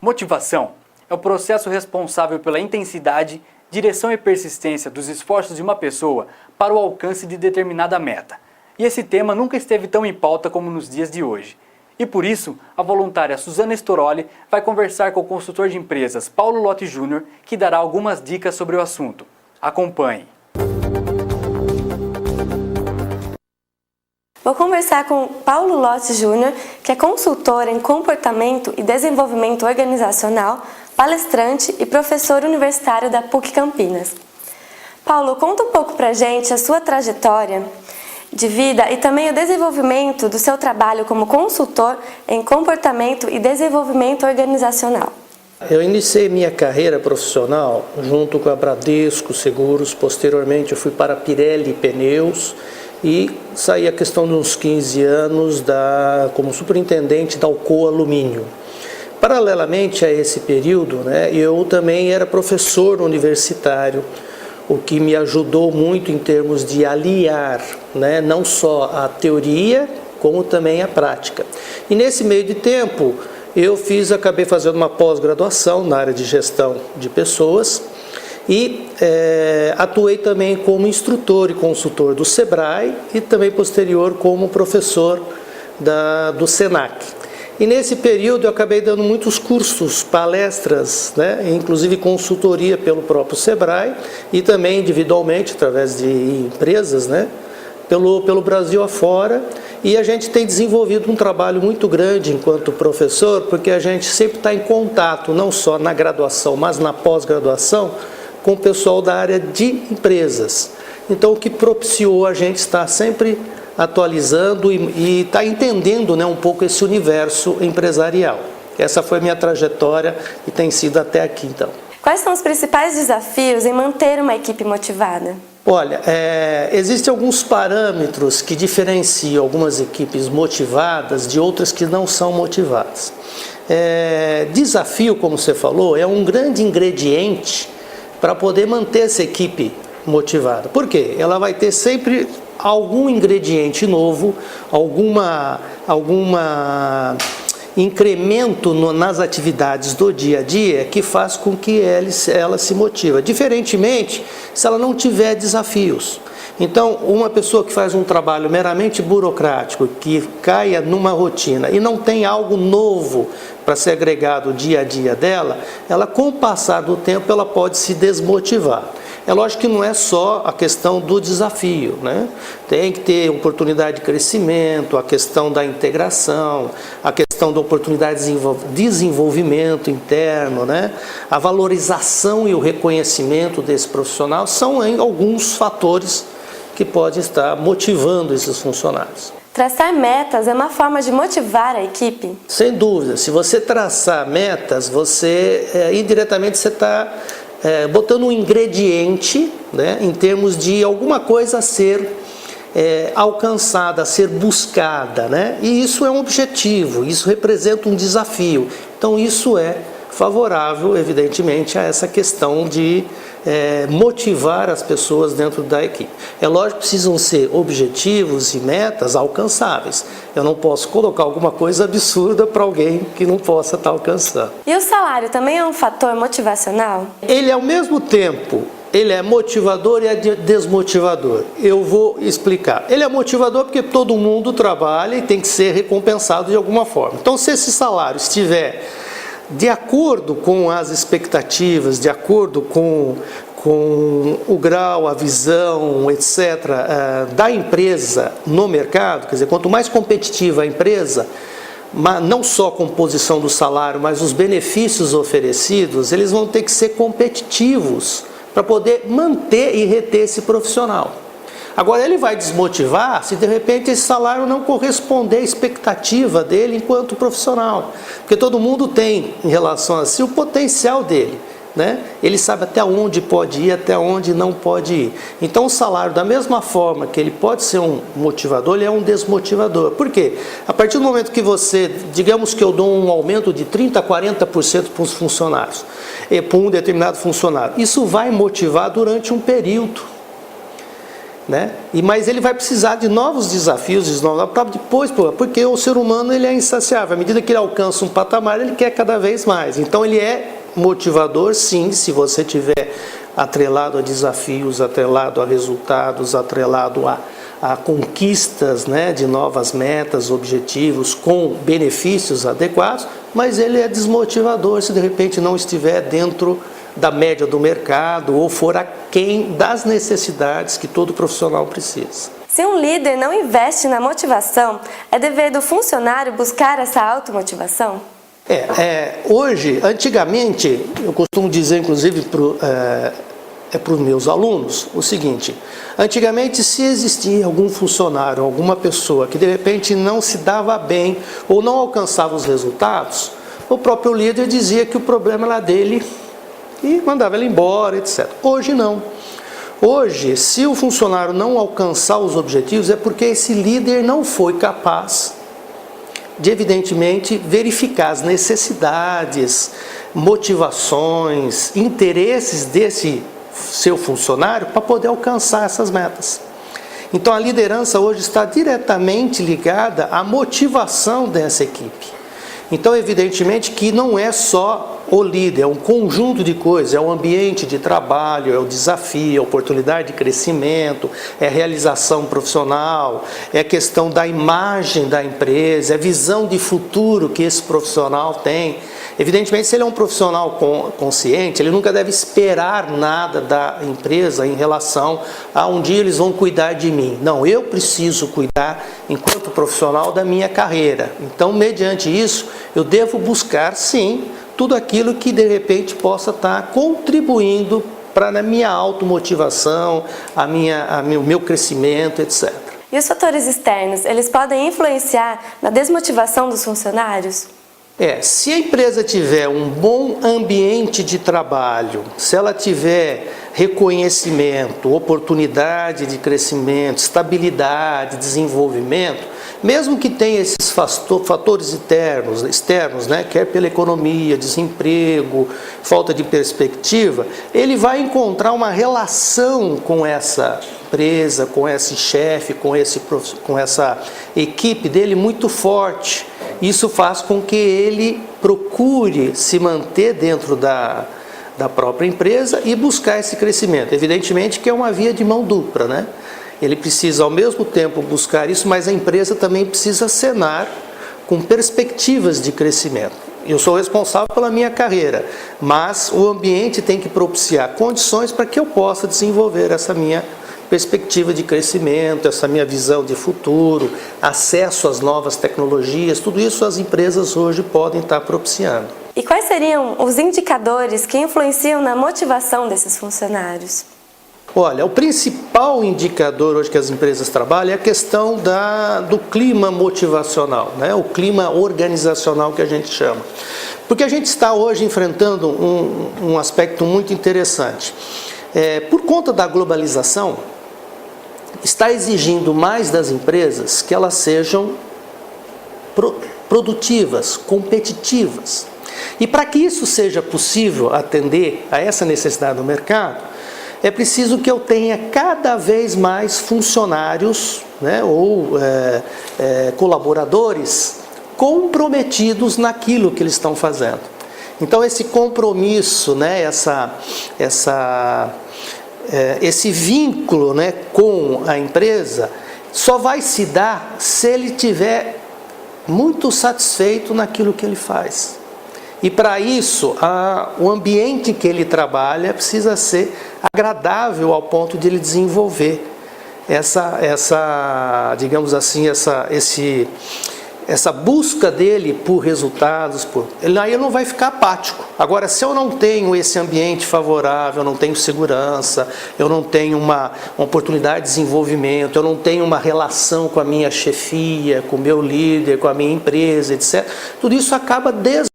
Motivação é o processo responsável pela intensidade, direção e persistência dos esforços de uma pessoa para o alcance de determinada meta. E esse tema nunca esteve tão em pauta como nos dias de hoje. E por isso, a voluntária Suzana Storoli vai conversar com o consultor de empresas Paulo Lotti Júnior, que dará algumas dicas sobre o assunto. Acompanhe! Vou conversar com Paulo Lotti Júnior, que é consultor em comportamento e desenvolvimento organizacional, palestrante e professor universitário da PUC Campinas. Paulo, conta um pouco pra gente a sua trajetória de vida e também o desenvolvimento do seu trabalho como consultor em comportamento e desenvolvimento organizacional. Eu iniciei minha carreira profissional junto com a Bradesco Seguros, posteriormente eu fui para a Pirelli Pneus e saí a questão de uns 15 anos como superintendente da Alcoa Alumínio. Paralelamente a esse período, eu também era professor universitário, o que me ajudou muito em termos de aliar, não só a teoria, como também a prática. E nesse meio de tempo, eu acabei fazendo uma pós-graduação na área de gestão de pessoas e atuei também como instrutor e consultor do SEBRAE e também posterior como professor do SENAC. E nesse período eu acabei dando muitos cursos, palestras, inclusive consultoria pelo próprio SEBRAE e também individualmente através de empresas, pelo Brasil afora. E a gente tem desenvolvido um trabalho muito grande enquanto professor, porque a gente sempre está em contato, não só na graduação, mas na pós-graduação, com o pessoal da área de empresas. Então, o que propiciou a gente estar sempre atualizando e estar entendendo um pouco esse universo empresarial. Essa foi a minha trajetória e tem sido até aqui, então. Quais são os principais desafios em manter uma equipe motivada? Olha, existem alguns parâmetros que diferenciam algumas equipes motivadas de outras que não são motivadas. Desafio, como você falou, é um grande ingrediente para poder manter essa equipe motivada. Por quê? Ela vai ter sempre algum ingrediente novo, alguma incremento nas atividades do dia a dia que faz com que ela se motiva. Diferentemente, se ela não tiver desafios. Então, uma pessoa que faz um trabalho meramente burocrático, que caia numa rotina e não tem algo novo para ser agregado dia a dia dela, ela com o passar do tempo ela pode se desmotivar. É lógico que não é só a questão do desafio, Tem que ter oportunidade de crescimento, a questão da integração, a questão da oportunidade de desenvolvimento interno, A valorização e o reconhecimento desse profissional são alguns fatores que podem estar motivando esses funcionários. Traçar metas é uma forma de motivar a equipe? Sem dúvida. Se você traçar metas, indiretamente você está botando um ingrediente, em termos de alguma coisa a ser alcançada, a ser buscada, E isso é um objetivo, isso representa um desafio. Então isso é favorável, evidentemente, a essa questão de motivar as pessoas dentro da equipe. É lógico que precisam ser objetivos e metas alcançáveis. Eu não posso colocar alguma coisa absurda para alguém que não possa estar alcançando. E o salário também é um fator motivacional? Ele, ao mesmo tempo, ele é motivador e é desmotivador. Eu vou explicar. Ele é motivador porque todo mundo trabalha e tem que ser recompensado de alguma forma. Então, se esse salário estiver de acordo com as expectativas, de acordo com o grau, a visão, etc., da empresa no mercado, quer dizer, quanto mais competitiva a empresa, não só a composição do salário, mas os benefícios oferecidos, eles vão ter que ser competitivos para poder manter e reter esse profissional. Agora, ele vai desmotivar se de repente esse salário não corresponder à expectativa dele enquanto profissional. Porque todo mundo tem, em relação a si, o potencial dele. Ele sabe até onde pode ir, até onde não pode ir. Então, o salário, da mesma forma que ele pode ser um motivador, ele é um desmotivador. Por quê? A partir do momento que digamos que eu dou um aumento de 30% a 40% para os funcionários, para um determinado funcionário, isso vai motivar durante um período. né? Mas ele vai precisar de novos desafios, para depois, porque o ser humano ele é insaciável. À medida que ele alcança um patamar, ele quer cada vez mais. Então ele é motivador, sim, se você tiver atrelado a desafios, atrelado a resultados, atrelado a conquistas, né, de novas metas, objetivos, com benefícios adequados, mas ele é desmotivador se de repente não estiver dentro da média do mercado ou for aquém das necessidades que todo profissional precisa. Se um líder não investe na motivação, é dever do funcionário buscar essa automotivação? Hoje, antigamente, eu costumo dizer, inclusive, para os meus alunos, o seguinte: antigamente, se existia algum funcionário, alguma pessoa que de repente não se dava bem ou não alcançava os resultados, o próprio líder dizia que o problema era dele e mandava ele embora, etc. Hoje não. Hoje, se o funcionário não alcançar os objetivos, é porque esse líder não foi capaz de, evidentemente, verificar as necessidades, motivações, interesses desse seu funcionário para poder alcançar essas metas. Então a liderança hoje está diretamente ligada à motivação dessa equipe. Então evidentemente que não é só o líder, é um conjunto de coisas, é o ambiente de trabalho, é o desafio, é a oportunidade de crescimento, é a realização profissional, é a questão da imagem da empresa, é a visão de futuro que esse profissional tem. Evidentemente, se ele é um profissional consciente, ele nunca deve esperar nada da empresa em relação a um dia eles vão cuidar de mim. Não, eu preciso cuidar, enquanto profissional, da minha carreira. Então, mediante isso, eu devo buscar, sim, tudo aquilo que, de repente, possa estar contribuindo para a minha automotivação, o meu crescimento, etc. E os fatores externos, eles podem influenciar na desmotivação dos funcionários? Se a empresa tiver um bom ambiente de trabalho, se ela tiver reconhecimento, oportunidade de crescimento, estabilidade, desenvolvimento, mesmo que tenha esses fatores externos, né, quer pela economia, desemprego, falta de perspectiva, ele vai encontrar uma relação com essa empresa, com esse chefe, com essa equipe dele muito forte. Isso faz com que ele procure se manter dentro da própria empresa e buscar esse crescimento. Evidentemente que é uma via de mão dupla, né? Ele precisa ao mesmo tempo buscar isso, mas a empresa também precisa acenar com perspectivas de crescimento. Eu sou responsável pela minha carreira, mas o ambiente tem que propiciar condições para que eu possa desenvolver essa minha perspectiva de crescimento, essa minha visão de futuro, acesso às novas tecnologias, tudo isso as empresas hoje podem estar propiciando. E quais seriam os indicadores que influenciam na motivação desses funcionários? Olha, o principal indicador hoje que as empresas trabalham é a questão do clima motivacional, né? O clima organizacional que a gente chama. Porque a gente está hoje enfrentando um aspecto muito interessante. Por conta da globalização, está exigindo mais das empresas que elas sejam produtivas, competitivas. E para que isso seja possível atender a essa necessidade do mercado, é preciso que eu tenha cada vez mais funcionários, né, ou colaboradores comprometidos naquilo que eles estão fazendo. Então esse compromisso, né, esse vínculo, né, com a empresa só vai se dar se ele estiver muito satisfeito naquilo que ele faz. E para isso, o ambiente que ele trabalha precisa ser agradável ao ponto de ele desenvolver digamos assim, essa busca dele por resultados, aí ele não vai ficar apático. Agora, se eu não tenho esse ambiente favorável, eu não tenho segurança, eu não tenho uma oportunidade de desenvolvimento, eu não tenho uma relação com a minha chefia, com o meu líder, com a minha empresa, etc., tudo isso acaba